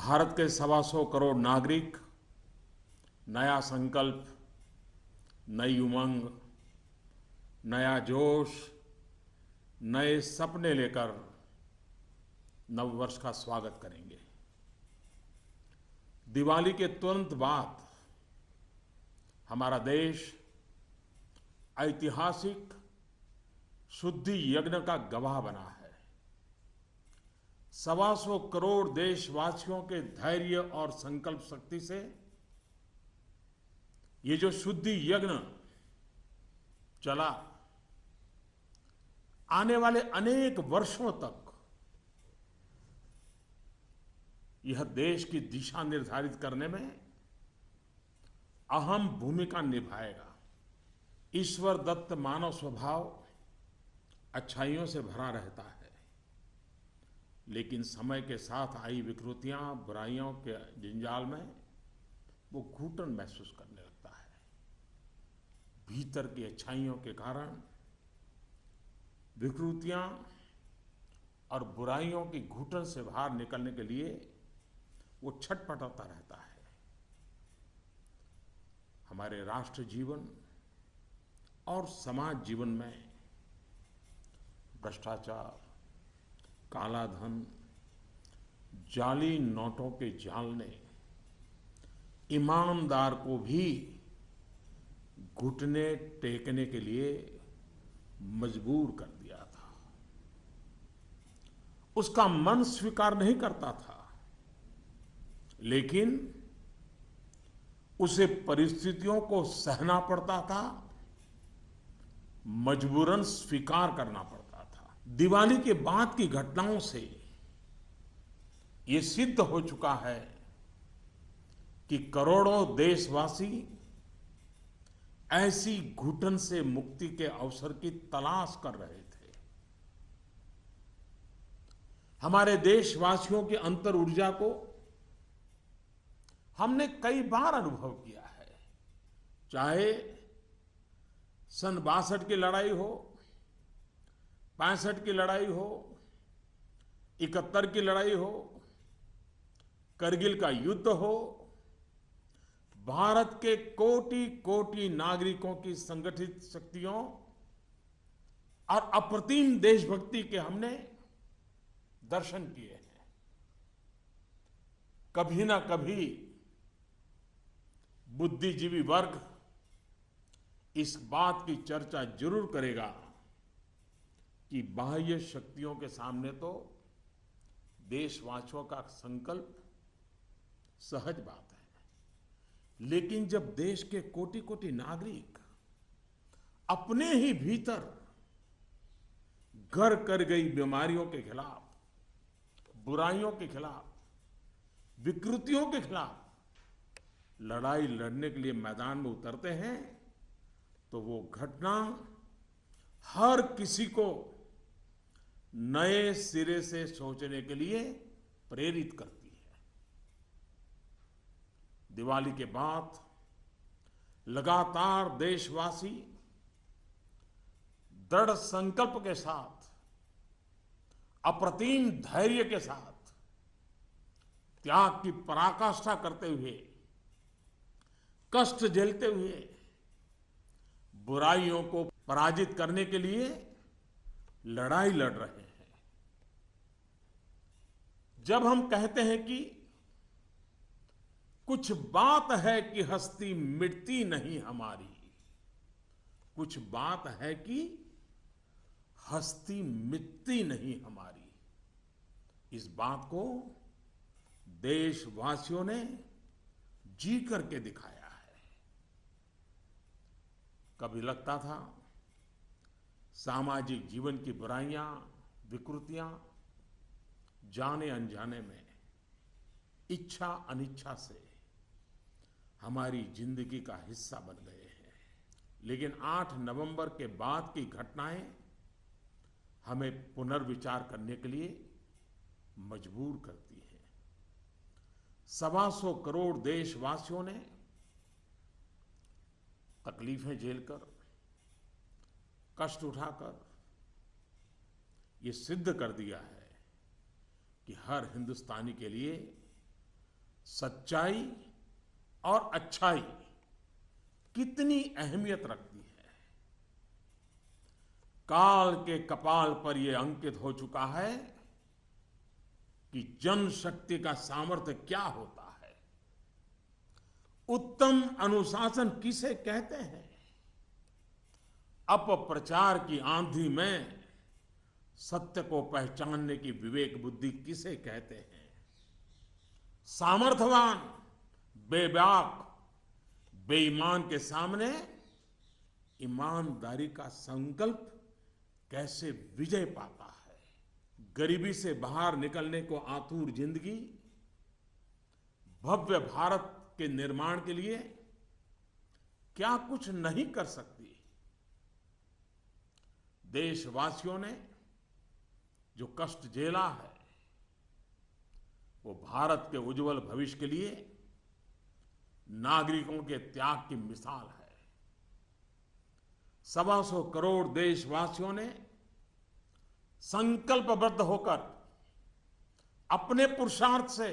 भारत के 125 करोड़ नागरिक नया संकल्प, नई उमंग, नया जोश, नए सपने लेकर नववर्ष का स्वागत करेंगे। दिवाली के तुरंत बाद हमारा देश ऐतिहासिक शुद्धि यज्ञ का गवाह बना है। 125 करोड़ देशवासियों के धैर्य और संकल्प शक्ति से ये जो शुद्धि यज्ञ चला, आने वाले अनेक वर्षों तक यह देश की दिशा निर्धारित करने में अहम भूमिका निभाएगा। ईश्वर दत्त मानव स्वभाव अच्छाइयों से भरा रहता है, लेकिन समय के साथ आई विकृतियां, बुराइयों के जंजाल में वो घुटन महसूस करने लगता है। भीतर की अच्छाइयों के कारण विकृतियां और बुराइयों की घुटन से बाहर निकलने के लिए वो छटपटाता रहता है। हमारे राष्ट्र जीवन और समाज जीवन में भ्रष्टाचार, काला धन, जाली नोटों के जाल ने ईमानदार को भी घुटने टेकने के लिए मजबूर कर दिया था। उसका मन स्वीकार नहीं करता था, लेकिन उसे परिस्थितियों को सहना पड़ता था, मजबूरन स्वीकार करना पड़ता था। दिवाली के बाद की घटनाओं से ये सिद्ध हो चुका है कि करोड़ों देशवासी ऐसी घुटन से मुक्ति के अवसर की तलाश कर रहे थे। हमारे देशवासियों की अंतर ऊर्जा को हमने कई बार अनुभव किया है। चाहे सन 62 की लड़ाई हो, 65 की लड़ाई हो, 71 की लड़ाई हो, करगिल का युद्ध हो, भारत के कोटि कोटि नागरिकों की संगठित शक्तियों और अप्रतिम देशभक्ति के हमने दर्शन किए हैं। कभी ना कभी बुद्धिजीवी वर्ग इस बात की चर्चा जरूर करेगा कि बाह्य शक्तियों के सामने तो देशवासियों का संकल्प सहज बात है, लेकिन जब देश के कोटि कोटि नागरिक अपने ही भीतर घर कर गई बीमारियों के खिलाफ, बुराइयों के खिलाफ, विकृतियों के खिलाफ लड़ाई लड़ने के लिए मैदान में उतरते हैं, तो वो घटना हर किसी को नए सिरे से सोचने के लिए प्रेरित करती है। दिवाली के बाद लगातार देशवासी दृढ़ संकल्प के साथ, अप्रतिम धैर्य के साथ, त्याग की पराकाष्ठा करते हुए, कष्ट झेलते हुए बुराइयों को पराजित करने के लिए लड़ाई लड़ रहे हैं। जब हम कहते हैं कि कुछ बात है कि हस्ती मिटती नहीं हमारी, कुछ बात है कि हस्ती मिटती नहीं हमारी, इस बात को देशवासियों ने जी करके दिखाया है। कभी लगता था सामाजिक जीवन की बुराइयां, विकृतियां जाने अनजाने में, इच्छा अनिच्छा से हमारी जिंदगी का हिस्सा बन गए हैं। लेकिन 8 नवंबर के बाद की घटनाएं हमें पुनर्विचार करने के लिए मजबूर करती हैं। 125 करोड़ देशवासियों ने तकलीफें झेलकर, कष्ट उठाकर ये सिद्ध कर दिया है कि हर हिंदुस्तानी के लिए सच्चाई और अच्छाई कितनी अहमियत रखती है। काल के कपाल पर यह अंकित हो चुका है कि जनशक्ति का सामर्थ्य क्या होता है। उत्तम अनुशासन किसे कहते हैं? अपप्रचार की आंधी में सत्य को पहचानने की विवेक बुद्धि किसे कहते हैं? सामर्थ्यवान बेबाक बेईमान के सामने ईमानदारी का संकल्प कैसे विजय पाता है? गरीबी से बाहर निकलने को आतुर जिंदगी भव्य भारत के निर्माण के लिए क्या कुछ नहीं कर सकती? देशवासियों ने जो कष्ट झेला है वो भारत के उज्जवल भविष्य के लिए नागरिकों के त्याग की मिसाल है। 125 करोड़ देशवासियों ने संकल्पबद्ध होकर अपने पुरुषार्थ से,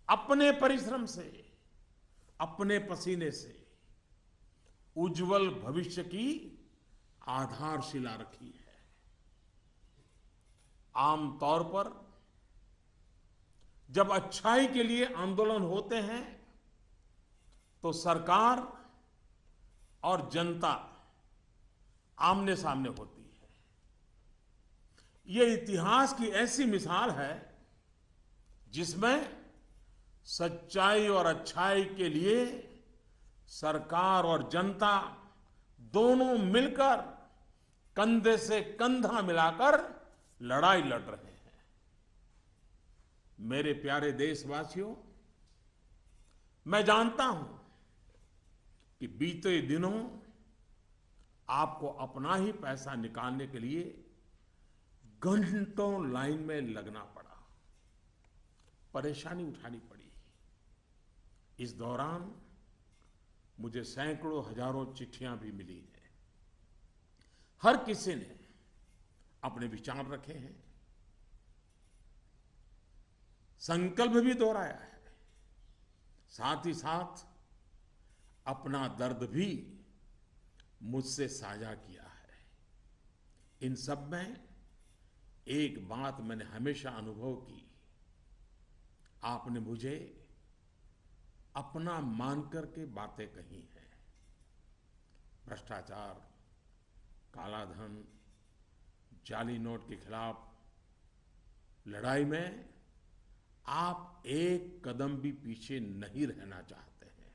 अपने परिश्रम से, अपने पसीने से उज्जवल भविष्य की आधारशिला रखी है। आमतौर पर जब अच्छाई के लिए आंदोलन होते हैं तो सरकार और जनता आमने सामने होती है। यह इतिहास की ऐसी मिसाल है जिसमें सच्चाई और अच्छाई के लिए सरकार और जनता दोनों मिलकर कंधे से कंधा मिलाकर लड़ाई लड़ रहे हैं। मेरे प्यारे देशवासियों, मैं जानता हूं कि बीते दिनों आपको अपना ही पैसा निकालने के लिए घंटों लाइन में लगना पड़ा, परेशानी उठानी पड़ी। इस दौरान मुझे सैकड़ों हजारों चिट्ठियां भी मिली हैं। हर किसी ने अपने विचार रखे हैं, संकल्प भी दोहराया है, साथ ही साथ अपना दर्द भी मुझसे साझा किया है। इन सब में एक बात मैंने हमेशा अनुभव की, आपने मुझे अपना मानकर के बातें कही हैं। भ्रष्टाचार, कालाधन, जाली नोट के खिलाफ लड़ाई में आप एक कदम भी पीछे नहीं रहना चाहते हैं।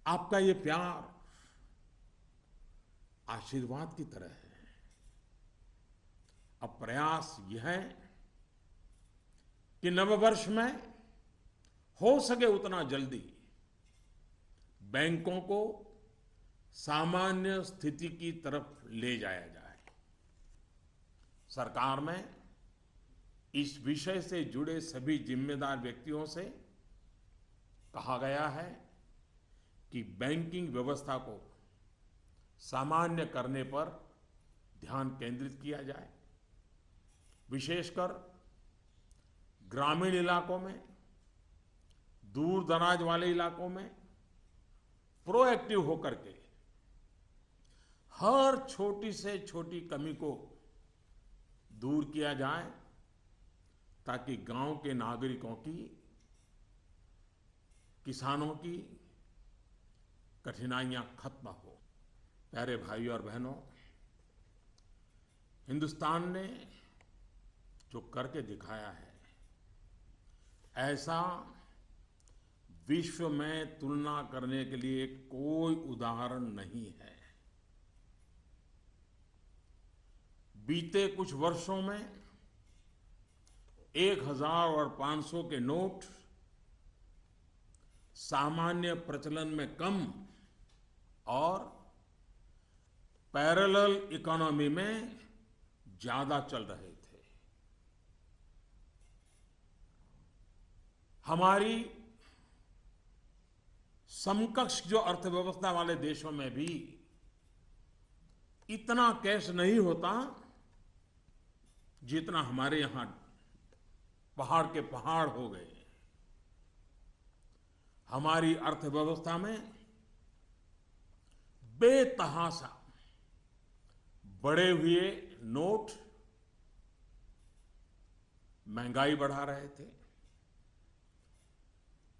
आपका ये प्यार आशीर्वाद की तरह है। अब प्रयास यह है कि नववर्ष में हो सके उतना जल्दी बैंकों को सामान्य स्थिति की तरफ ले जाया जाए। सरकार में इस विषय से जुड़े सभी जिम्मेदार व्यक्तियों से कहा गया है कि बैंकिंग व्यवस्था को सामान्य करने पर ध्यान केंद्रित किया जाए। विशेषकर ग्रामीण इलाकों में, दूर दराज वाले इलाकों में प्रोएक्टिव होकर के हर छोटी से छोटी कमी को दूर किया जाए ताकि गांव के नागरिकों की, किसानों की कठिनाइयां खत्म हो। प्यारे भाइयों और बहनों, हिंदुस्तान ने जो करके दिखाया है ऐसा विश्व में तुलना करने के लिए कोई उदाहरण नहीं है। बीते कुछ वर्षों में 1000 और 500 के नोट सामान्य प्रचलन में कम और पैरेलल इकोनॉमी में ज्यादा चल रहे थे। हमारी समकक्ष जो अर्थव्यवस्था वाले देशों में भी इतना कैश नहीं होता जितना हमारे यहां पहाड़ के पहाड़ हो गए। हमारी अर्थव्यवस्था में बेतहाशा बढ़े हुए नोट महंगाई बढ़ा रहे थे,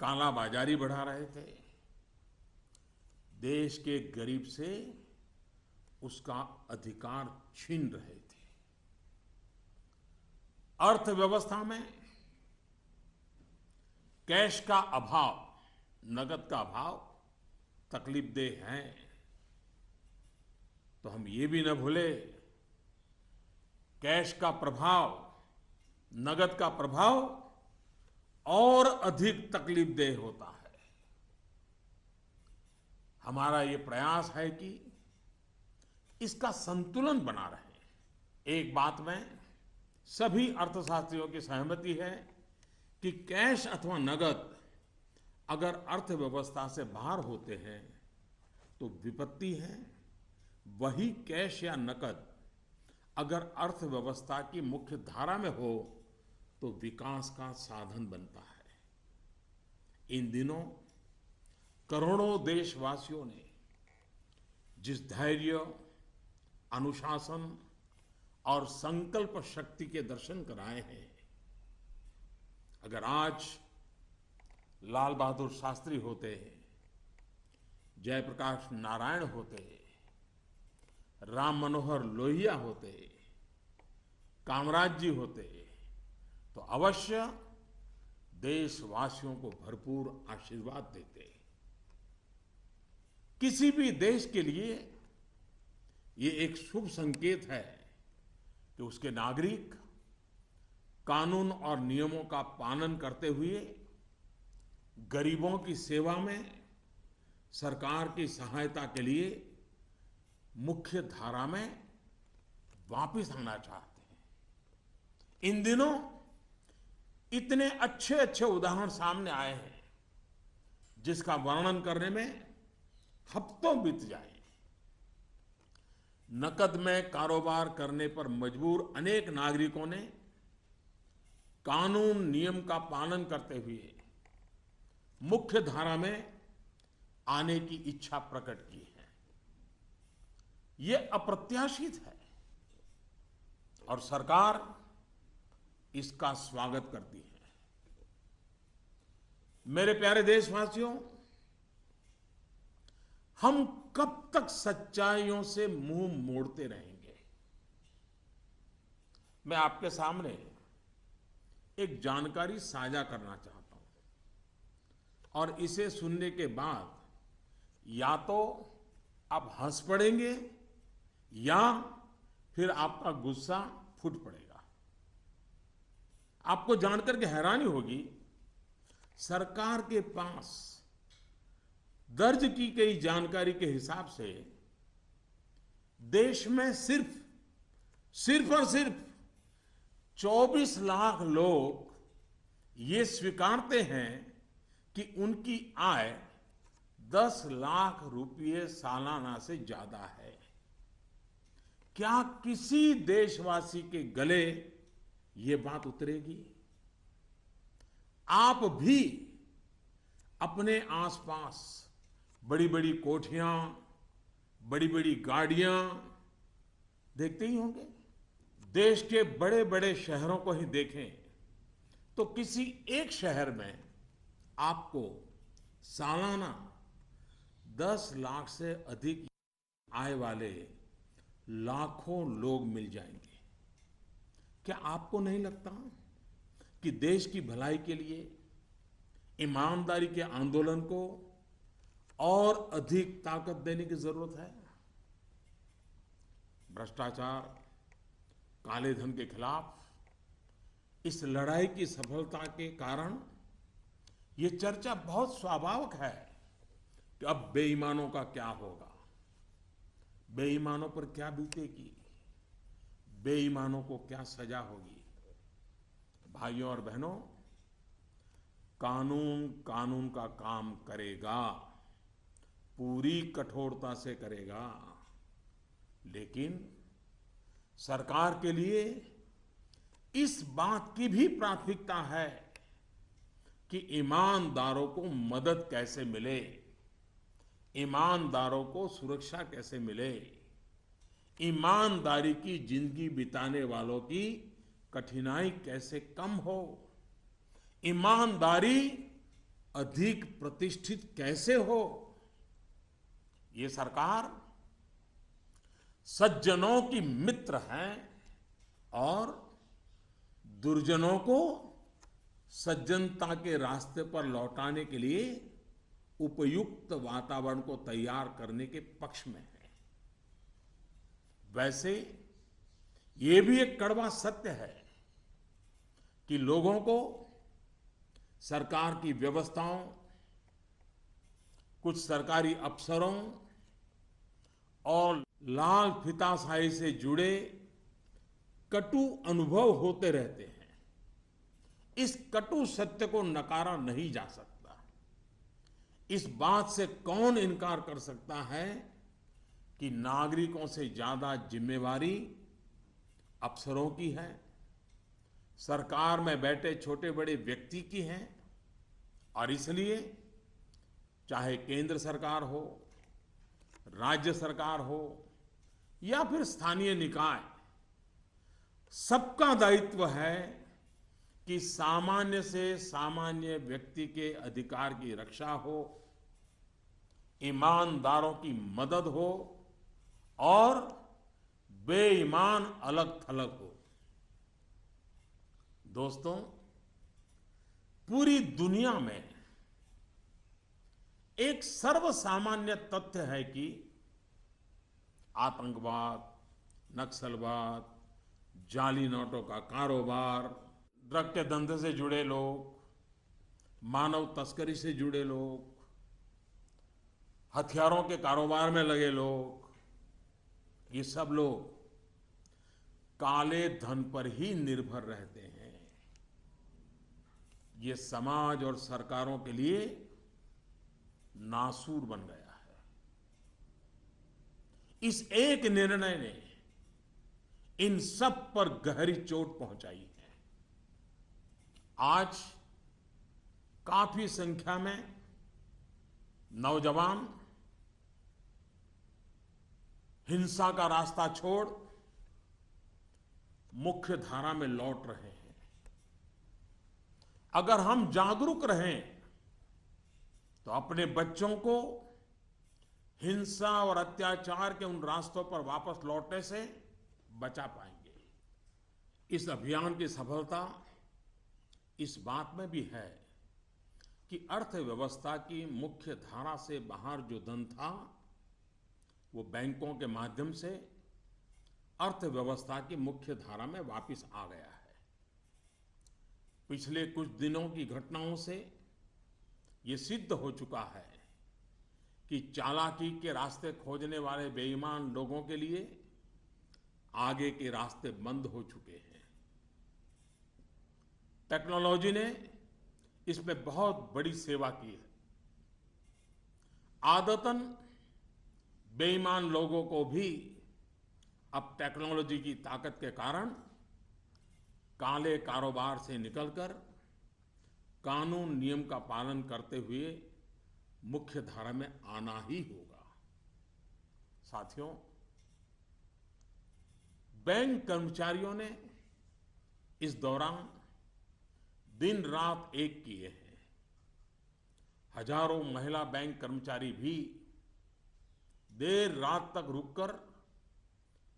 कालाबाजारी बढ़ा रहे थे, देश के गरीब से उसका अधिकार छीन रहे थे। अर्थव्यवस्था में कैश का अभाव, नगद का अभाव तकलीफदेह है। तो हम ये भी न भूले, कैश का प्रभाव, नगद का प्रभाव और अधिक तकलीफदेह होता है। हमारा ये प्रयास है कि इसका संतुलन बना रहे। एक बात में सभी अर्थशास्त्रियों की सहमति है कि कैश अथवा नगद अगर अर्थव्यवस्था से बाहर होते हैं तो विपत्ति है। वही कैश या नकद अगर अर्थव्यवस्था की मुख्य धारा में हो तो विकास का साधन बनता है। इन दिनों करोड़ों देशवासियों ने जिस धैर्य, अनुशासन और संकल्प शक्ति के दर्शन कराए हैं, अगर आज लाल बहादुर शास्त्री होते, जयप्रकाश नारायण होते, राम मनोहर लोहिया होते, कामराज जी होते, तो अवश्य देशवासियों को भरपूर आशीर्वाद देते। किसी भी देश के लिए ये एक शुभ संकेत है कि उसके नागरिक कानून और नियमों का पालन करते हुए गरीबों की सेवा में, सरकार की सहायता के लिए मुख्य धारा में वापस आना चाहते हैं। इन दिनों इतने अच्छे अच्छे उदाहरण सामने आए हैं जिसका वर्णन करने में हफ्तों बीत जाए। नकद में कारोबार करने पर मजबूर अनेक नागरिकों ने कानून नियम का पालन करते हुए मुख्य धारा में आने की इच्छा प्रकट की है। यह अप्रत्याशित है और सरकार इसका स्वागत करती है। मेरे प्यारे देशवासियों, हम कब तक सच्चाइयों से मुंह मोड़ते रहेंगे? मैं आपके सामने एक जानकारी साझा करना चाहता हूं और इसे सुनने के बाद या तो आप हंस पड़ेंगे या फिर आपका गुस्सा फूट पड़ेगा। आपको जानकर के हैरानी होगी, सरकार के पास दर्ज की गई जानकारी के हिसाब से देश में सिर्फ और सिर्फ 24 लाख लोग ये स्वीकारते हैं कि उनकी आय 10 लाख रुपये सालाना से ज्यादा है। क्या किसी देशवासी के गले ये बात उतरेगी? आप भी अपने आसपास बड़ी बड़ी कोठियां, बड़ी बड़ी गाड़ियां देखते ही होंगे। देश के बड़े बड़े शहरों को ही देखें तो किसी एक शहर में आपको सालाना 10 लाख से अधिक आय वाले लाखों लोग मिल जाएंगे। क्या आपको नहीं लगता कि देश की भलाई के लिए ईमानदारी के आंदोलन को और अधिक ताकत देने की जरूरत है? भ्रष्टाचार, काले धन के खिलाफ इस लड़ाई की सफलता के कारण ये चर्चा बहुत स्वाभाविक है कि अब बेईमानों का क्या होगा, बेईमानों पर क्या बीतेगी, बेईमानों को क्या सजा होगी। भाइयों और बहनों, कानून कानून का काम करेगा, पूरी कठोरता से करेगा, लेकिन सरकार के लिए इस बात की भी प्राथमिकता है कि ईमानदारों को मदद कैसे मिले, ईमानदारों को सुरक्षा कैसे मिले, ईमानदारी की जिंदगी बिताने वालों की कठिनाई कैसे कम हो, ईमानदारी अधिक प्रतिष्ठित कैसे हो। ये सरकार सज्जनों की मित्र है और दुर्जनों को सज्जनता के रास्ते पर लौटाने के लिए उपयुक्त वातावरण को तैयार करने के पक्ष में है। वैसे ये भी एक कड़वा सत्य है कि लोगों को सरकार की व्यवस्थाओं, कुछ सरकारी अफसरों और लाल फीताशाही से जुड़े कटु अनुभव होते रहते हैं। इस कटु सत्य को नकारा नहीं जा सकता। इस बात से कौन इनकार कर सकता है कि नागरिकों से ज्यादा जिम्मेवारी अफसरों की है, सरकार में बैठे छोटे बड़े व्यक्ति की है। और इसलिए चाहे केंद्र सरकार हो, राज्य सरकार हो या फिर स्थानीय निकाय, सबका दायित्व है कि सामान्य से सामान्य व्यक्ति के अधिकार की रक्षा हो, ईमानदारों की मदद हो और बेईमान अलग थलग हो। दोस्तों, पूरी दुनिया में एक सर्वसामान्य तथ्य है कि आतंकवाद, नक्सलवाद, जाली नोटों का कारोबार, ड्रग के धंधे से जुड़े लोग, मानव तस्करी से जुड़े लोग, हथियारों के कारोबार में लगे लोग, ये सब लोग काले धन पर ही निर्भर रहते हैं। ये समाज और सरकारों के लिए नासूर बन गया है। इस एक निर्णय ने इन सब पर गहरी चोट पहुंचाई है। आज काफी संख्या में नौजवान हिंसा का रास्ता छोड़ मुख्य धारा में लौट रहे हैं। अगर हम जागरूक रहें तो अपने बच्चों को हिंसा और अत्याचार के उन रास्तों पर वापस लौटने से बचा पाएंगे। इस अभियान की सफलता इस बात में भी है कि अर्थव्यवस्था की मुख्य धारा से बाहर जो धन था वो बैंकों के माध्यम से अर्थव्यवस्था की मुख्य धारा में वापस आ गया है। पिछले कुछ दिनों की घटनाओं से ये सिद्ध हो चुका है कि चालाकी के रास्ते खोजने वाले बेईमान लोगों के लिए आगे के रास्ते बंद हो चुके हैं। टेक्नोलॉजी ने इसमें बहुत बड़ी सेवा की है। आदतन बेईमान लोगों को भी अब टेक्नोलॉजी की ताकत के कारण काले कारोबार से निकलकर कानून नियम का पालन करते हुए मुख्य धारा में आना ही होगा। साथियों, बैंक कर्मचारियों ने इस दौरान दिन रात एक किए हैं। हजारों महिला बैंक कर्मचारी भी देर रात तक रुककर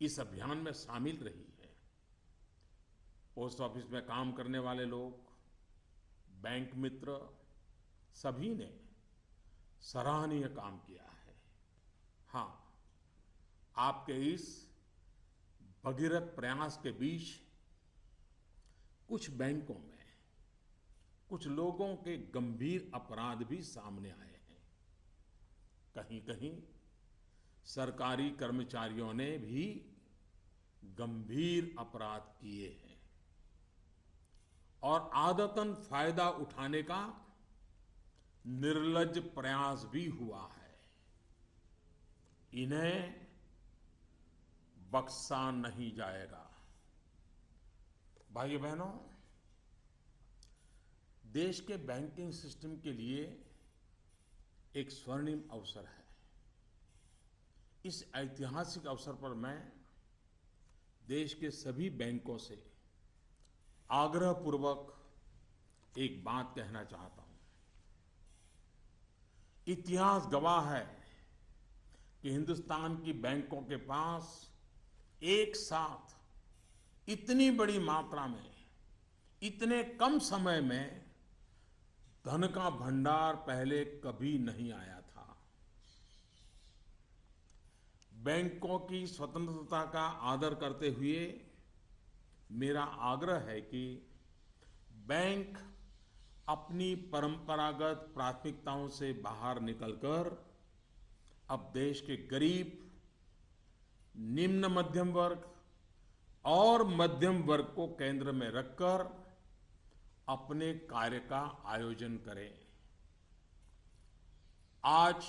इस अभियान में शामिल रही है। पोस्ट ऑफिस में काम करने वाले लोग, बैंक मित्र, सभी ने सराहनीय काम किया है। हाँ, आपके इस भगीरथ प्रयास के बीच कुछ बैंकों में कुछ लोगों के गंभीर अपराध भी सामने आए हैं। कहीं कहीं सरकारी कर्मचारियों ने भी गंभीर अपराध किए हैं और आदतन फायदा उठाने का निर्लज्ज प्रयास भी हुआ है। इन्हें बख्शा नहीं जाएगा। भाइयों बहनों, देश के बैंकिंग सिस्टम के लिए एक स्वर्णिम अवसर है। इस ऐतिहासिक अवसर पर मैं देश के सभी बैंकों से आग्रहपूर्वक एक बात कहना चाहता हूं। इतिहास गवाह है कि हिंदुस्तान की बैंकों के पास एक साथ इतनी बड़ी मात्रा में, इतने कम समय में धन का भंडार पहले कभी नहीं आया था। बैंकों की स्वतंत्रता का आदर करते हुए मेरा आग्रह है कि बैंक अपनी परंपरागत प्राथमिकताओं से बाहर निकलकर अब देश के गरीब, निम्न मध्यम वर्ग और मध्यम वर्ग को केंद्र में रखकर अपने कार्य का आयोजन करें। आज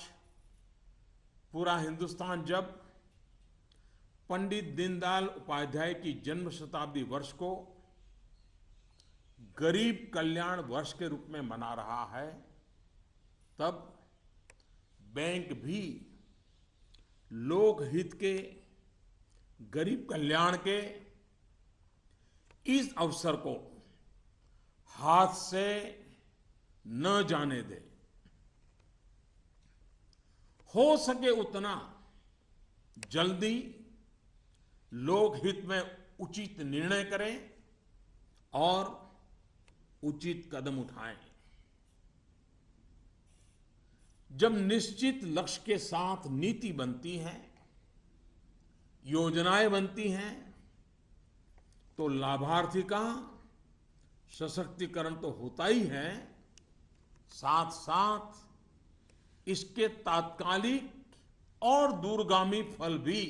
पूरा हिंदुस्तान जब पंडित दीनदयाल उपाध्याय की जन्म शताब्दी वर्ष को गरीब कल्याण वर्ष के रूप में मना रहा है, तब बैंक भी लोकहित के, गरीब कल्याण के इस अवसर को हाथ से न जाने दे। हो सके उतना जल्दी लोकहित में उचित निर्णय करें और उचित कदम उठाएं। जब निश्चित लक्ष्य के साथ नीति बनती है, योजनाएं बनती हैं, तो लाभार्थी का सशक्तिकरण तो होता ही है, साथ साथ इसके तात्कालिक और दूरगामी फल भी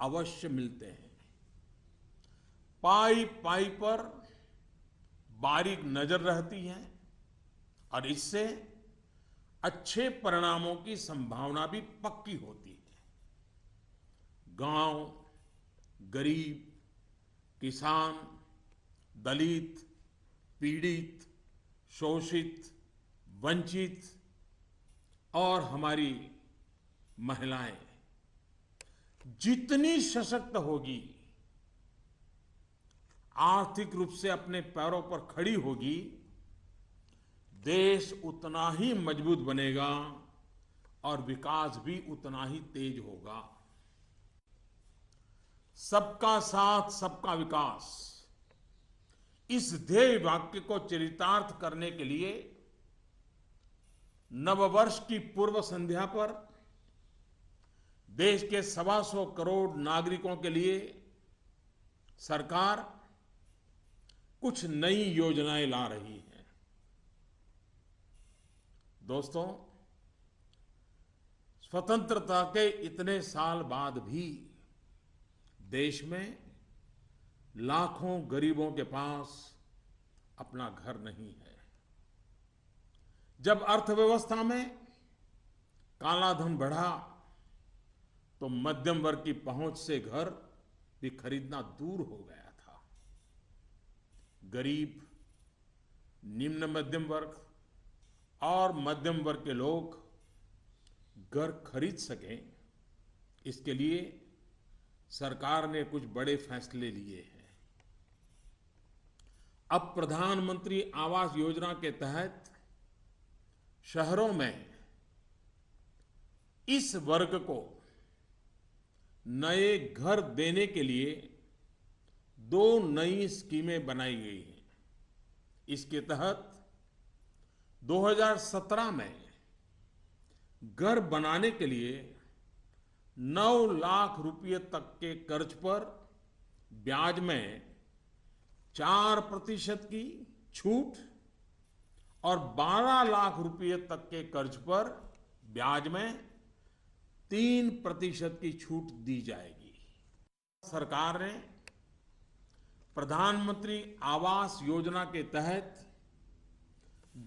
अवश्य मिलते हैं। पाई पाई पर बारीक नजर रहती है और इससे अच्छे परिणामों की संभावना भी पक्की होती है। गांव, गरीब, किसान, दलित, पीड़ित, शोषित, वंचित और हमारी महिलाएं जितनी सशक्त होगी, आर्थिक रूप से अपने पैरों पर खड़ी होगी, देश उतना ही मजबूत बनेगा और विकास भी उतना ही तेज होगा। सबका साथ, सबका विकास, इस ध्येय वाक्य को चरितार्थ करने के लिए नववर्ष की पूर्व संध्या पर देश के 125 करोड़ नागरिकों के लिए सरकार कुछ नई योजनाएं ला रही है। दोस्तों, स्वतंत्रता के इतने साल बाद भी देश में लाखों गरीबों के पास अपना घर नहीं है। जब अर्थव्यवस्था में काला धन बढ़ा, तो मध्यम वर्ग की पहुंच से घर भी खरीदना दूर हो गया था। गरीब, निम्न मध्यम वर्ग और मध्यम वर्ग के लोग घर खरीद सकें, इसके लिए सरकार ने कुछ बड़े फैसले लिए हैं। अब प्रधानमंत्री आवास योजना के तहत शहरों में इस वर्ग को नए घर देने के लिए 2 नई स्कीमें बनाई गई हैं। इसके तहत 2017 में घर बनाने के लिए 9 लाख रुपए तक के कर्ज पर ब्याज में 4% की छूट और 12 लाख रुपए तक के कर्ज पर ब्याज में 3% की छूट दी जाएगी। सरकार ने प्रधानमंत्री आवास योजना के तहत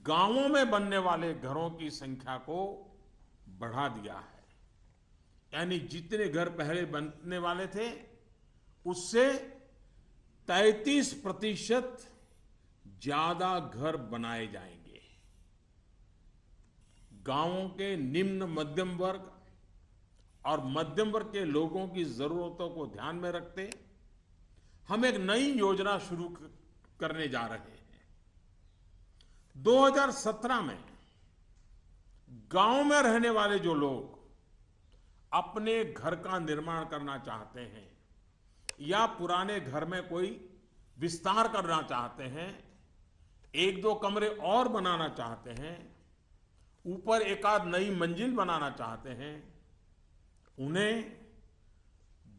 गांवों में बनने वाले घरों की संख्या को बढ़ा दिया है। यानी जितने घर पहले बनने वाले थे, उससे 33% ज्यादा घर बनाए जाएंगे। गांवों के निम्न मध्यम वर्ग और मध्यम वर्ग के लोगों की जरूरतों को ध्यान में रखते हम एक नई योजना शुरू करने जा रहे हैं। 2017 में गांव में रहने वाले जो लोग अपने घर का निर्माण करना चाहते हैं या पुराने घर में कोई विस्तार करना चाहते हैं, एक दो कमरे और बनाना चाहते हैं, ऊपर एक आध नई मंजिल बनाना चाहते हैं, उन्हें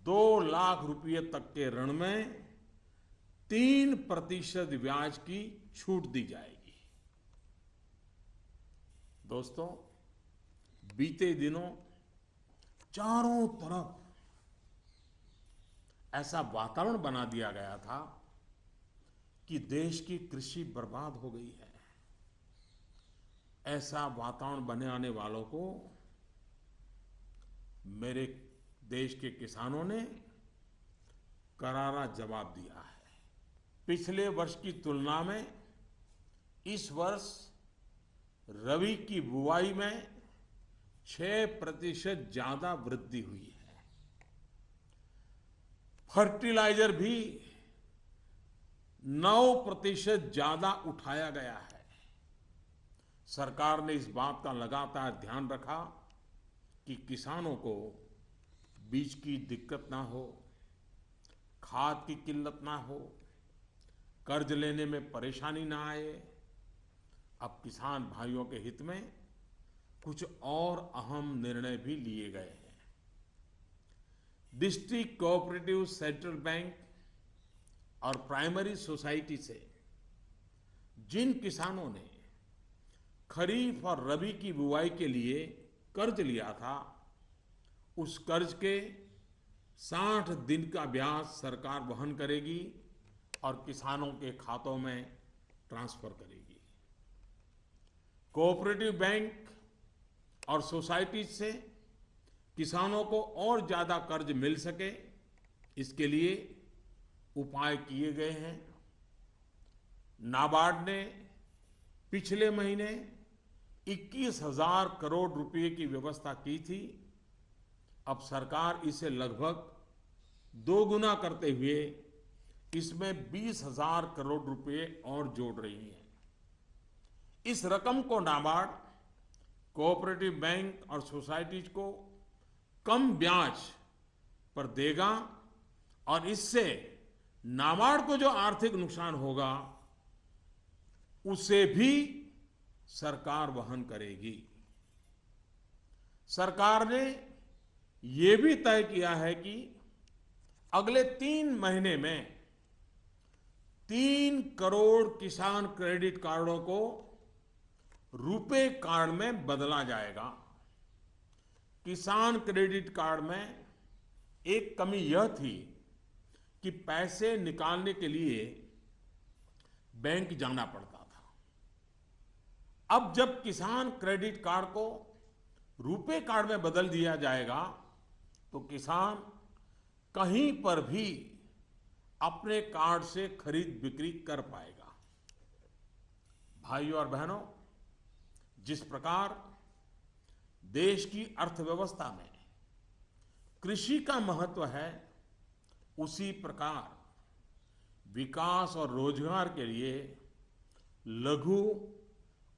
2 लाख रुपए तक के ऋण में 3% ब्याज की छूट दी जाएगी। दोस्तों, बीते दिनों चारों तरफ ऐसा वातावरण बना दिया गया था कि देश की कृषि बर्बाद हो गई है। ऐसा वातावरण बनाने वालों को मेरे देश के किसानों ने करारा जवाब दिया है। पिछले वर्ष की तुलना में इस वर्ष रबी की बुआई में 6% ज्यादा वृद्धि हुई है। फर्टिलाइजर भी 9% ज्यादा उठाया गया है। सरकार ने इस बात का लगातार ध्यान रखा कि किसानों को बीज की दिक्कत ना हो, खाद की किल्लत ना हो, कर्ज लेने में परेशानी ना आए। अब किसान भाइयों के हित में कुछ और अहम निर्णय भी लिए गए हैं। डिस्ट्रिक्ट कोऑपरेटिव सेंट्रल बैंक और प्राइमरी सोसाइटी से जिन किसानों ने खरीफ और रबी की बुआई के लिए कर्ज लिया था, उस कर्ज के 60 दिन का ब्याज सरकार वहन करेगी और किसानों के खातों में ट्रांसफर करेगी। कोऑपरेटिव बैंक और सोसाइटी से किसानों को और ज्यादा कर्ज मिल सके, इसके लिए उपाय किए गए हैं। नाबार्ड ने पिछले महीने 21,000 करोड़ रुपए की व्यवस्था की थी। अब सरकार इसे लगभग 2 गुना करते हुए इसमें 20,000 करोड़ रुपए और जोड़ रही है। इस रकम को नाबार्ड कोऑपरेटिव बैंक और सोसाइटीज को कम ब्याज पर देगा और इससे नाबार्ड को जो आर्थिक नुकसान होगा उसे भी सरकार वहन करेगी। सरकार ने यह भी तय किया है कि अगले 3 महीने में 3 करोड़ किसान क्रेडिट कार्डों को रुपे कार्ड में बदला जाएगा। किसान क्रेडिट कार्ड में एक कमी यह थी कि पैसे निकालने के लिए बैंक जाना पड़ता था। अब जब किसान क्रेडिट कार्ड को रुपे कार्ड में बदल दिया जाएगा तो किसान कहीं पर भी अपने कार्ड से खरीद बिक्री कर पाएगा। भाइयों और बहनों, जिस प्रकार देश की अर्थव्यवस्था में कृषि का महत्व है, उसी प्रकार विकास और रोजगार के लिए लघु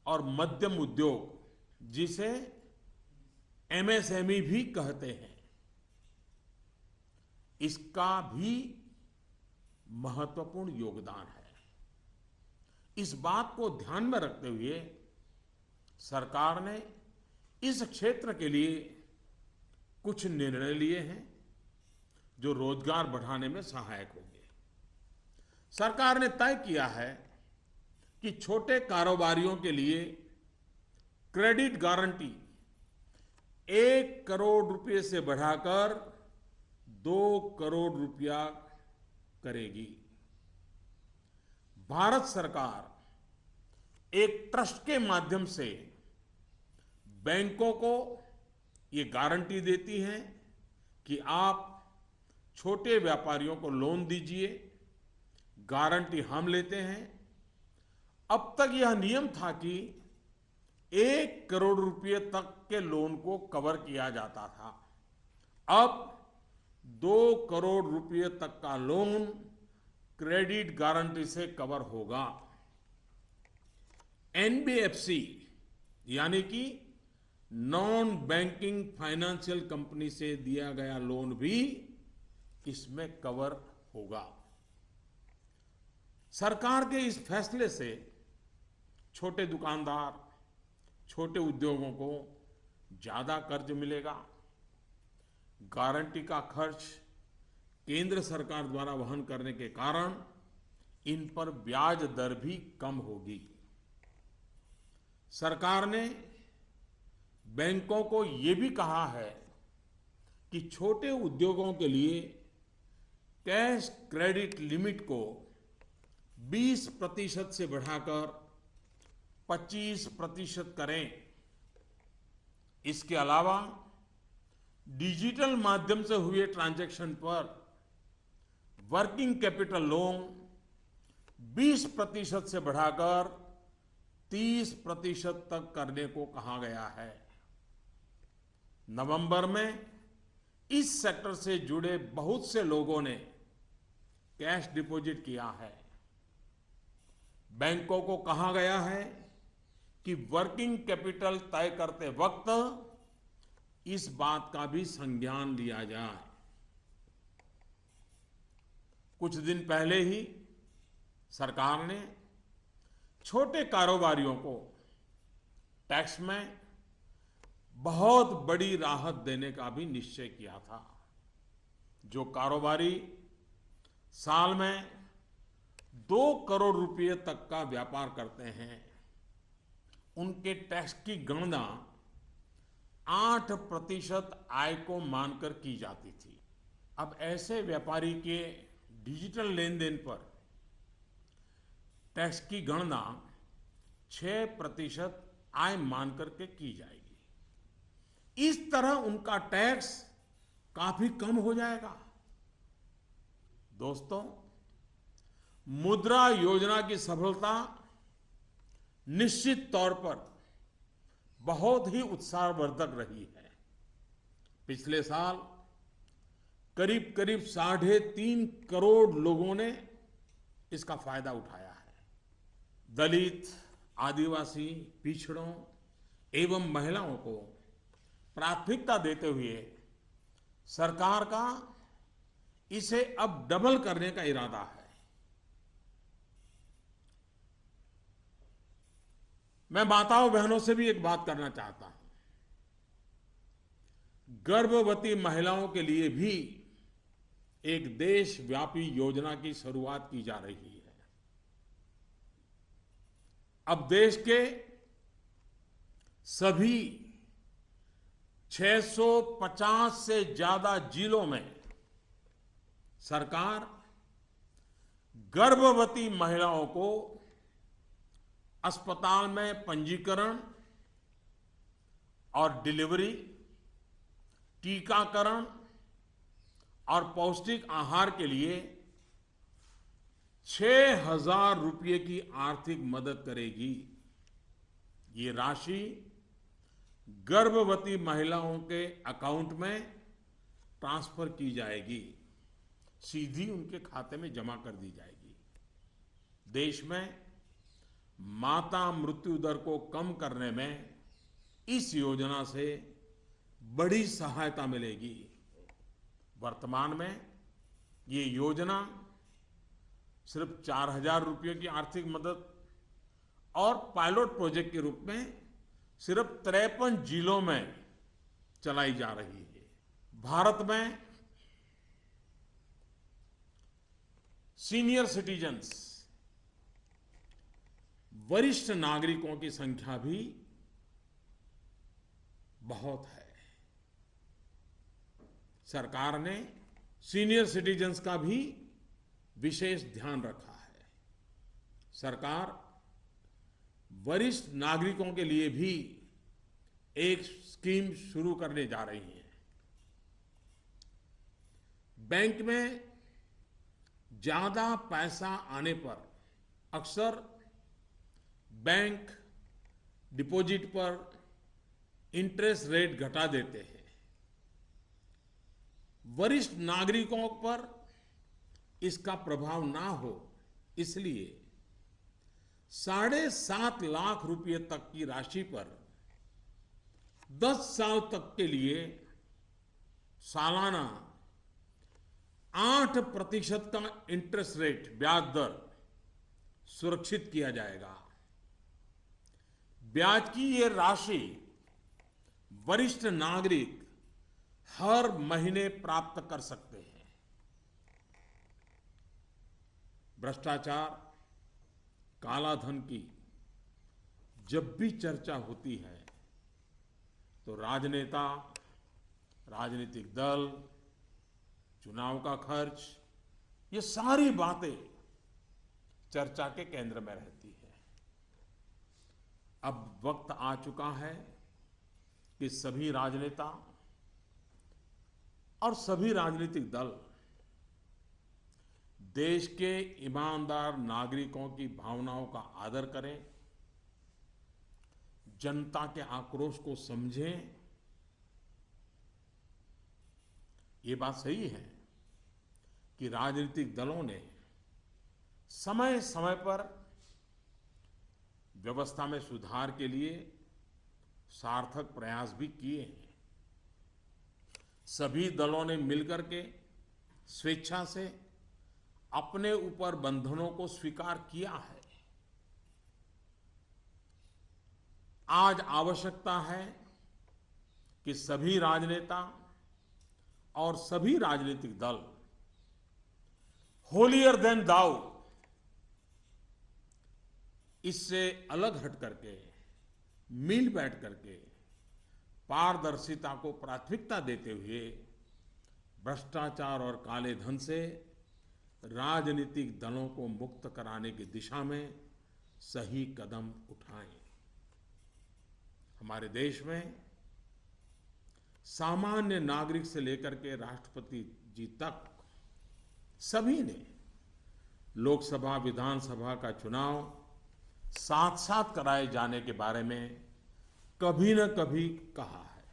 और मध्यम उद्योग, जिसे एमएसएमई भी कहते हैं, इसका भी महत्वपूर्ण योगदान है। इस बात को ध्यान में रखते हुए सरकार ने इस क्षेत्र के लिए कुछ निर्णय लिए हैं जो रोजगार बढ़ाने में सहायक होंगे। सरकार ने तय किया है कि छोटे कारोबारियों के लिए क्रेडिट गारंटी 1 करोड़ रुपए से बढ़ाकर 2 करोड़ रुपया करेगी। भारत सरकार एक ट्रस्ट के माध्यम से बैंकों को ये गारंटी देती है कि आप छोटे व्यापारियों को लोन दीजिए, गारंटी हम लेते हैं अब तक यह नियम था कि 1 करोड़ रुपए तक के लोन को कवर किया जाता था। अब 2 करोड़ रुपए तक का लोन क्रेडिट गारंटी से कवर होगा। एनबीएफसी यानी कि नॉन बैंकिंग फाइनेंशियल कंपनी से दिया गया लोन भी इसमें कवर होगा। सरकार के इस फैसले से छोटे दुकानदार, छोटे उद्योगों को ज्यादा कर्ज मिलेगा। गारंटी का खर्च केंद्र सरकार द्वारा वहन करने के कारण इन पर ब्याज दर भी कम होगी। सरकार ने बैंकों को ये भी कहा है कि छोटे उद्योगों के लिए कैश क्रेडिट लिमिट को 20% से बढ़ाकर 25% करें। इसके अलावा डिजिटल माध्यम से हुए ट्रांजैक्शन पर वर्किंग कैपिटल लोन 20% से बढ़ाकर 30% तक करने को कहा गया है। नवंबर में इस सेक्टर से जुड़े बहुत से लोगों ने कैश डिपॉजिट किया है। बैंकों को कहा गया है कि वर्किंग कैपिटल तय करते वक्त इस बात का भी संज्ञान लिया जाए। कुछ दिन पहले ही सरकार ने छोटे कारोबारियों को टैक्स में बहुत बड़ी राहत देने का भी निश्चय किया था। जो कारोबारी साल में 2 करोड़ रुपए तक का व्यापार करते हैं, उनके टैक्स की गणना 8% आय को मानकर की जाती थी। अब ऐसे व्यापारी के डिजिटल लेन देन पर टैक्स की गणना 6% आय मानकर के की जाएगी। इस तरह उनका टैक्स काफी कम हो जाएगा। दोस्तों, मुद्रा योजना की सफलता निश्चित तौर पर बहुत ही उत्साहवर्धक रही है। पिछले साल करीब करीब 3.5 करोड़ लोगों ने इसका फायदा उठाया है। दलित, आदिवासी, पिछड़ों एवं महिलाओं को प्राथमिकता देते हुए सरकार का इसे अब डबल करने का इरादा है। मैं माताओं बहनों से भी एक बात करना चाहता हूं। गर्भवती महिलाओं के लिए भी एक देशव्यापी योजना की शुरुआत की जा रही है। अब देश के सभी 650 से ज्यादा जिलों में सरकार गर्भवती महिलाओं को अस्पताल में पंजीकरण और डिलीवरी, टीकाकरण और पौष्टिक आहार के लिए 6,000 रुपये की आर्थिक मदद करेगी। ये राशि गर्भवती महिलाओं के अकाउंट में ट्रांसफर की जाएगी, सीधी उनके खाते में जमा कर दी जाएगी। देश में माता मृत्यु दर को कम करने में इस योजना से बड़ी सहायता मिलेगी। वर्तमान में ये योजना सिर्फ 4,000 रुपये की आर्थिक मदद और पायलट प्रोजेक्ट के रूप में सिर्फ 53 जिलों में चलाई जा रही है। भारत में सीनियर सिटीजन्स, वरिष्ठ नागरिकों की संख्या भी बहुत है। सरकार ने सीनियर सिटीजन्स का भी विशेष ध्यान रखा है। सरकार वरिष्ठ नागरिकों के लिए भी एक स्कीम शुरू करने जा रही है। बैंक में ज्यादा पैसा आने पर अक्सर बैंक डिपॉजिट पर इंटरेस्ट रेट घटा देते हैं। वरिष्ठ नागरिकों पर इसका प्रभाव ना हो इसलिए 7.5 लाख रुपए तक की राशि पर 10 साल तक के लिए सालाना 8% का इंटरेस्ट रेट ब्याज दर सुरक्षित किया जाएगा। ब्याज की ये राशि वरिष्ठ नागरिक हर महीने प्राप्त कर सकते हैं। भ्रष्टाचार, काला धन की जब भी चर्चा होती है तो राजनेता, राजनीतिक दल, चुनाव का खर्च, ये सारी बातें चर्चा के केंद्र में रहती है। अब वक्त आ चुका है कि सभी राजनेता और सभी राजनीतिक दल देश के ईमानदार नागरिकों की भावनाओं का आदर करें, जनता के आक्रोश को समझें। ये बात सही है कि राजनीतिक दलों ने समय समय पर व्यवस्था में सुधार के लिए सार्थक प्रयास भी किए हैं। सभी दलों ने मिलकर के स्वेच्छा से अपने ऊपर बंधनों को स्वीकार किया है। आज आवश्यकता है कि सभी राजनेता और सभी राजनीतिक दल होलियर देन दाऊ इससे अलग हट करके मिल बैठ करके पारदर्शिता को प्राथमिकता देते हुए भ्रष्टाचार और काले धन से राजनीतिक दलों को मुक्त कराने की दिशा में सही कदम उठाएं। हमारे देश में सामान्य नागरिक से लेकर के राष्ट्रपति जी तक सभी ने लोकसभा, विधानसभा का चुनाव साथ साथ कराए जाने के बारे में कभी न कभी कहा है।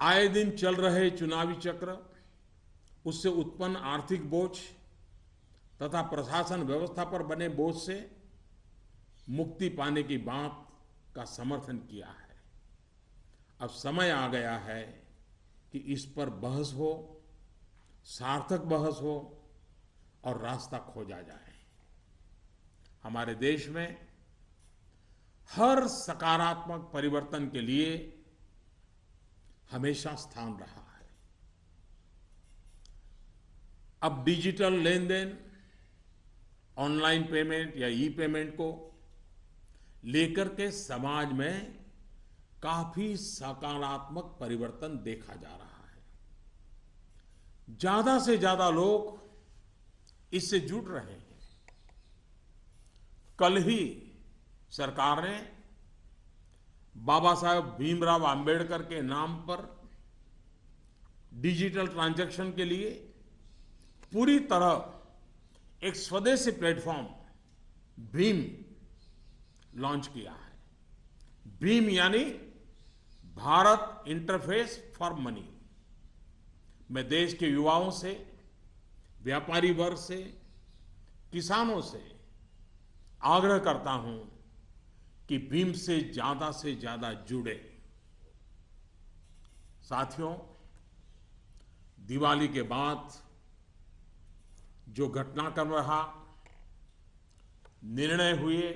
आए दिन चल रहे चुनावी चक्र, उससे उत्पन्न आर्थिक बोझ तथा प्रशासन व्यवस्था पर बने बोझ से मुक्ति पाने की बात का समर्थन किया है। अब समय आ गया है कि इस पर बहस हो, सार्थक बहस हो और रास्ता खोजा जाए। हमारे देश में हर सकारात्मक परिवर्तन के लिए हमेशा स्थान रहा है। अब डिजिटल लेन देन, ऑनलाइन पेमेंट या ई पेमेंट को लेकर के समाज में काफी सकारात्मक परिवर्तन देखा जा रहा है। ज्यादा से ज्यादा लोग इससे जुड़ रहे हैं। कल ही सरकार ने बाबा साहेब भीमराव अंबेडकर के नाम पर डिजिटल ट्रांजैक्शन के लिए पूरी तरह एक स्वदेशी प्लेटफॉर्म भीम लॉन्च किया है। भीम यानी भारत इंटरफेस फॉर मनी। मैं देश के युवाओं से, व्यापारी वर्ग से, किसानों से आग्रह करता हूं कि भीम से ज्यादा जुड़े। साथियों, दिवाली के बाद जो घटनाक्रम रहा, निर्णय हुए,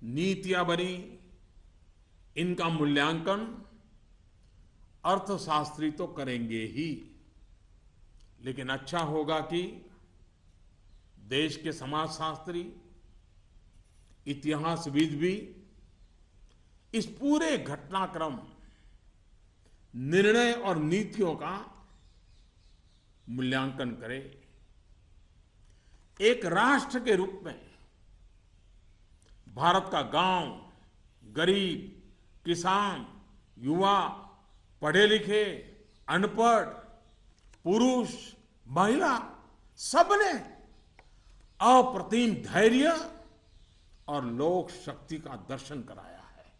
नीतियां बनी, इनका मूल्यांकन अर्थशास्त्री तो करेंगे ही, लेकिन अच्छा होगा कि देश के समाजशास्त्री, इतिहासविद भी इस पूरे घटनाक्रम, निर्णय और नीतियों का मूल्यांकन करें। एक राष्ट्र के रूप में भारत का गांव, गरीब, किसान, युवा, पढ़े लिखे, अनपढ़, पुरुष, महिला, सबने अप्रतिम धैर्य और लोक शक्ति का दर्शन कराया है।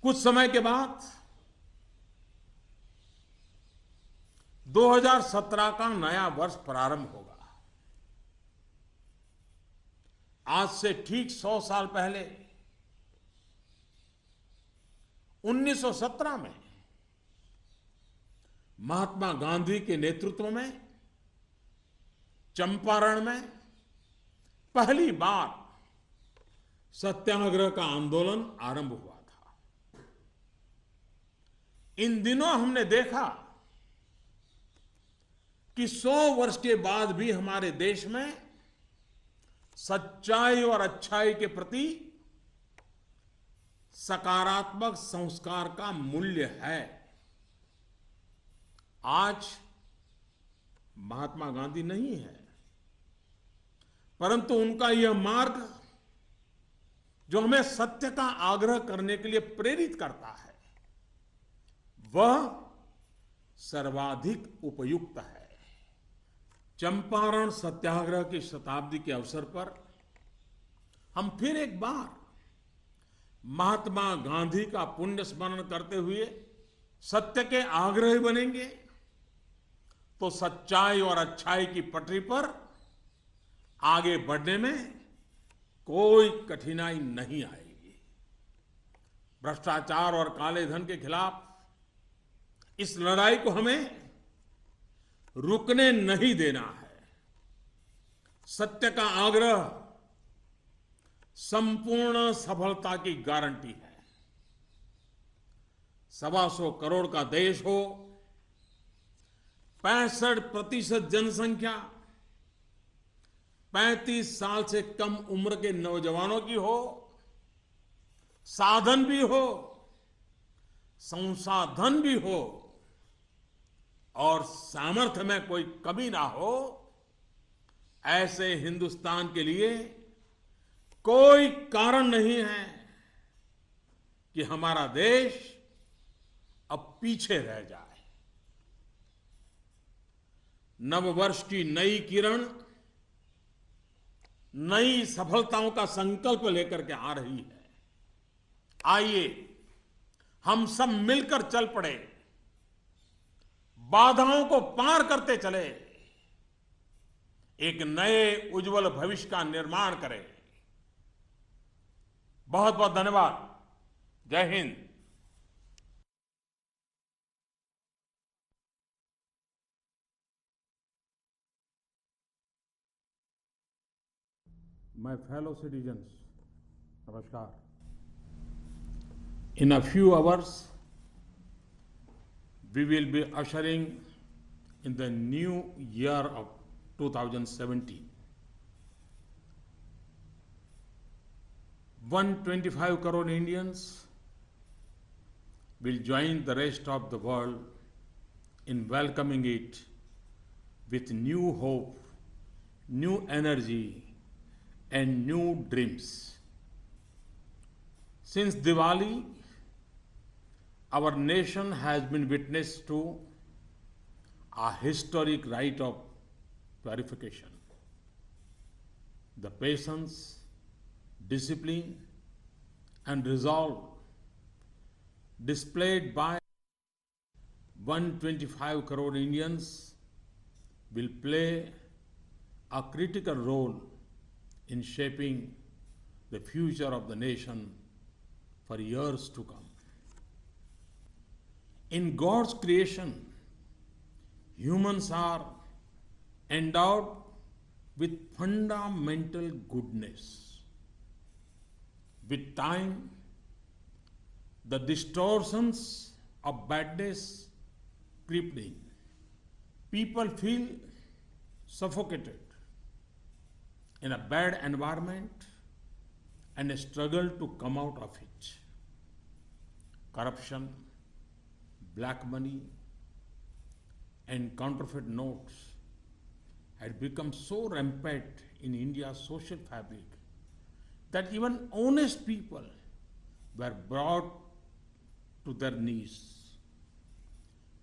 कुछ समय के बाद 2017 का नया वर्ष प्रारंभ होगा। आज से ठीक 100 साल पहले 1917 में महात्मा गांधी के नेतृत्व में चंपारण में पहली बार सत्याग्रह का आंदोलन आरंभ हुआ था। इन दिनों हमने देखा कि 100 वर्ष के बाद भी हमारे देश में सच्चाई और अच्छाई के प्रति सकारात्मक संस्कार का मूल्य है। आज महात्मा गांधी नहीं है, परंतु उनका यह मार्ग जो हमें सत्य का आग्रह करने के लिए प्रेरित करता है, वह सर्वाधिक उपयुक्त है। चंपारण सत्याग्रह की शताब्दी के अवसर पर हम फिर एक बार महात्मा गांधी का पुण्य स्मरण करते हुए सत्य के आग्रही बनेंगे तो सच्चाई और अच्छाई की पटरी पर आगे बढ़ने में कोई कठिनाई नहीं आएगी। भ्रष्टाचार और काले धन के खिलाफ इस लड़ाई को हमें रुकने नहीं देना है। सत्य का आग्रह संपूर्ण सफलता की गारंटी है। 125 करोड़ का देश हो, 65% जनसंख्या 35 साल से कम उम्र के नौजवानों की हो, साधन भी हो, संसाधन भी हो और सामर्थ्य में कोई कमी ना हो, ऐसे हिंदुस्तान के लिए कोई कारण नहीं है कि हमारा देश अब पीछे रह जाए। नववर्ष की नई किरण नई सफलताओं का संकल्प लेकर के आ रही है। आइए हम सब मिलकर चल पड़े, बाधाओं को पार करते चले, एक नए उज्जवल भविष्य का निर्माण करें। बहुत बहुत धन्यवाद। जय Hind. My fellow citizens, namaskar. In a few hours, we will be ushering in the new year of 2017. 125 crore Indians will join the rest of the world in welcoming it with new hope, new energy, and new dreams. Since Diwali, our nation has been witness to a historic rite of purification. The patience, discipline, and resolve displayed by 125 crore Indians will play a critical role in shaping the future of the nation for years to come. In God's creation, humans are endowed with fundamental goodness. With time, the distortions of badness creep in. People feel suffocated in a bad environment and struggle to come out of it. Corruption, black money, and counterfeit notes had become so rampant in India's social fabric that even honest people were brought to their knees.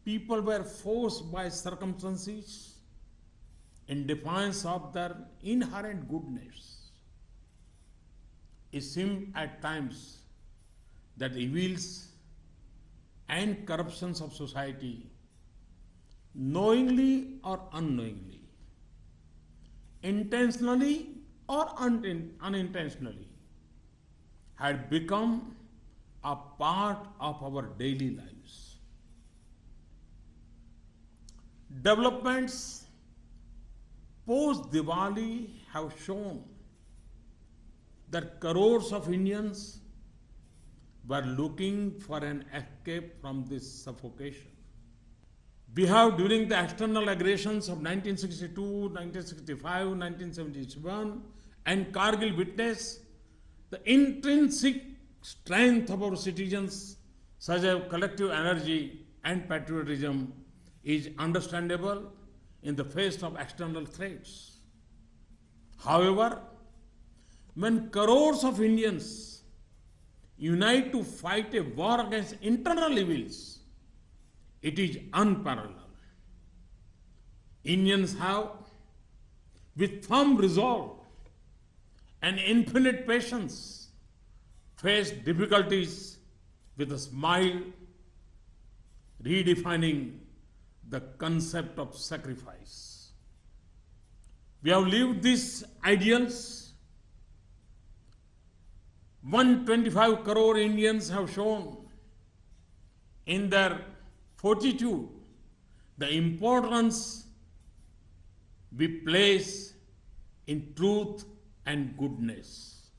People were forced by circumstances in defiance of their inherent goodness it seems at times that evils and corruptions of society, knowingly or unknowingly, intentionally or unintentionally, had become a part of our daily lives. Developments post Diwali have shown that crores of Indians were looking for an escape from this suffocation. We have, during the external aggressions of 1962, 1965, 1977, and Kargil, witnessed the intrinsic strength of our citizens, such as collective energy and patriotism, is understandable in the face of external threats. However, when crores of Indians unite to fight a war against internal evils, it is unparalleled. Indians have, with firm resolve and infinite patience, faced difficulties with a smile, redefining the concept of sacrifice. We have lived these ideals. 125 crore Indians have shown in their fortitude the importance we place in truth and goodness.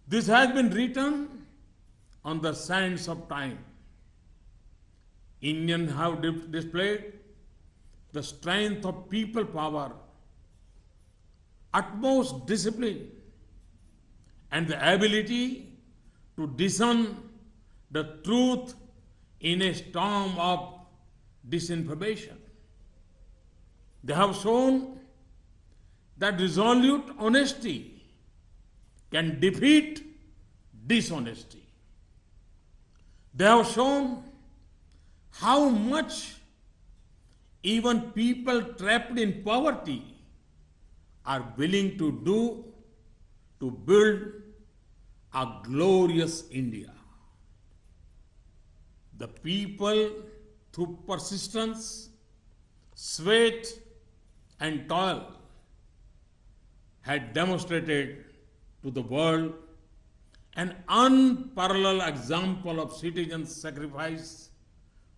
This has been written on the sands of time. Indians have displayed the strength of people power, utmost discipline, and the ability to discern the truth in a storm of disinformation. They have shown that resolute honesty can defeat dishonesty. They have shown how much even people trapped in poverty are willing to do to build a glorious India. The people, through persistence, sweat, and toil, had demonstrated to the world an unparalleled example of citizens' sacrifice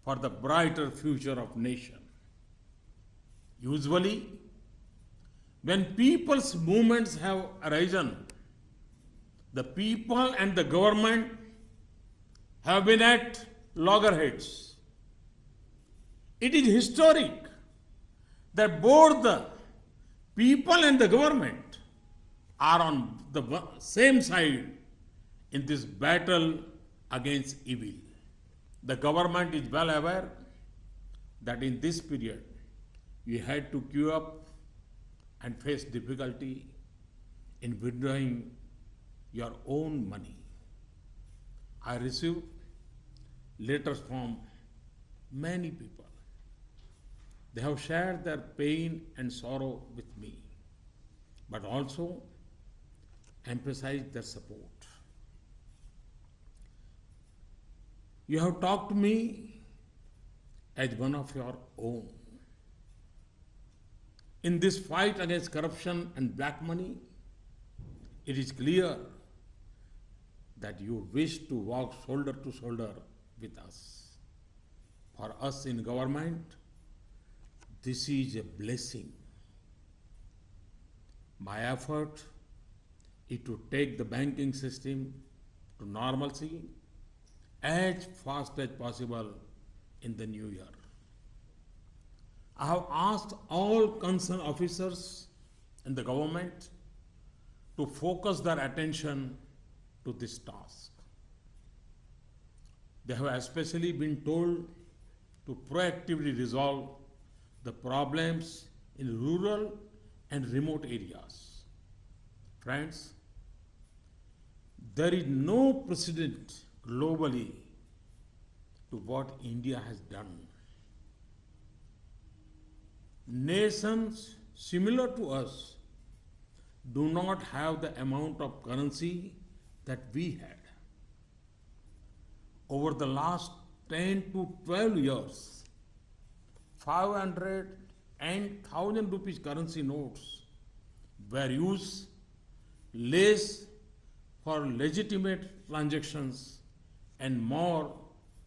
for the brighter future of nation. Usually, when people's movements have arisen, the people and the government have been at loggerheads. It is historic that both the people and the government are on the same side in this battle against evil. The government is well aware that in this period you had to queue up and face difficulty in withdrawing your own money. I received letters from many people. They have shared their pain and sorrow with me, but also emphasized their support. You have talked to me as one of your own. In this fight against corruption and black money, it is clear that you wish to walk shoulder to shoulder with us. For us in government, this is a blessing. My effort is to take the banking system to normalcy as fast as possible in the new year. I have asked all concerned officers in the government to focus their attention to this task. They have especially been told to proactively resolve the problems in rural and remote areas. Friends, there is no precedent globally to what India has done. Nations similar to us do not have the amount of currency that we had. Over the last 10 to 12 years, 500 and 1000 rupees currency notes were used less for legitimate transactions and more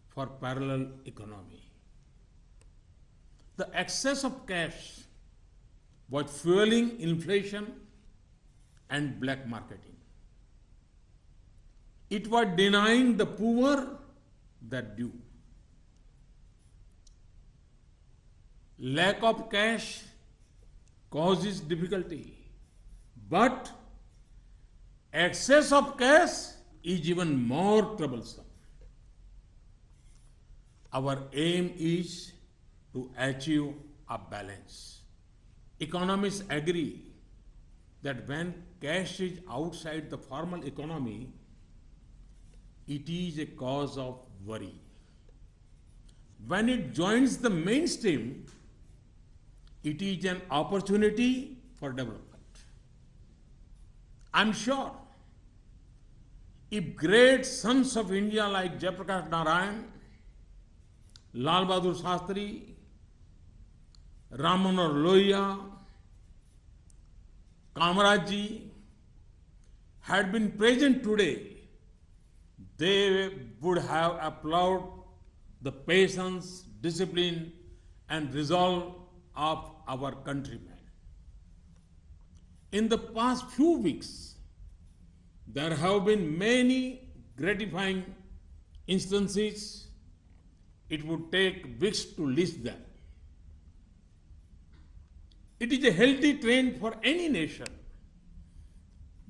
for parallel economy. The excess of cash was fueling inflation and black marketing. It was denying the poor their due. Lack of cash causes difficulty, but excess of cash is even more troublesome. Our aim is to achieve a balance. Economists agree that when cash is outside the formal economy, it is a cause of worry. When it joins the mainstream, it is an opportunity for development. I'm sure if great sons of India like Jayaprakash Narayan, Lal Bahadur Shastri, Ram Manohar Lohia, Kamaraj ji had been present today, they would have applauded the patience, discipline, and resolve of our countrymen. In the past few weeks, there have been many gratifying instances. It would take weeks to list them. It is a healthy trend for any nation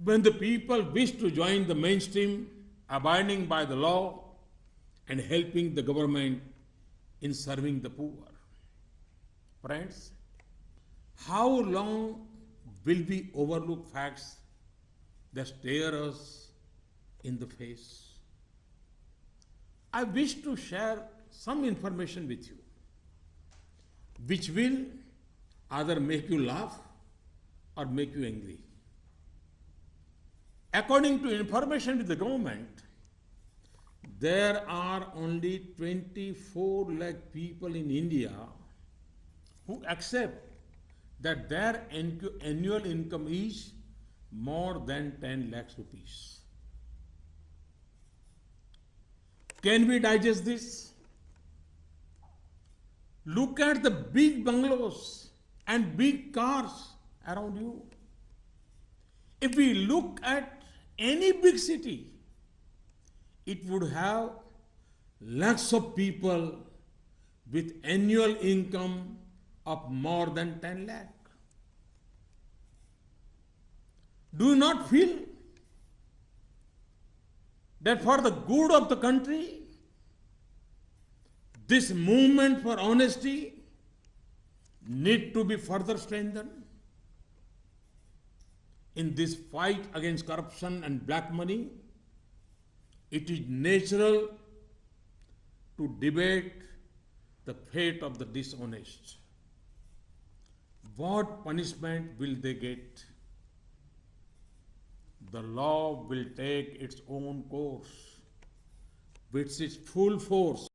when the people wish to join the mainstream, abiding by the law and helping the government in serving the poor. Friends, how long will we overlook facts that stare us in the face? I wish to share some information with you which will either make you laugh or make you angry. According to information with the government, there are only 24 lakh people in India who accept that their annual income is more than 10 lakhs rupees. Can we digest this? Look at the big bungalows and big cars around you. If we look at any big city, it would have lakhs of people with annual income of more than 10 lakh. Do you not feel that for the good of the country, this movement for honesty need to be further strengthened? In this fight against corruption and black money, it is natural to debate the fate of the dishonest. What punishment will they get? The law will take its own course with its full force.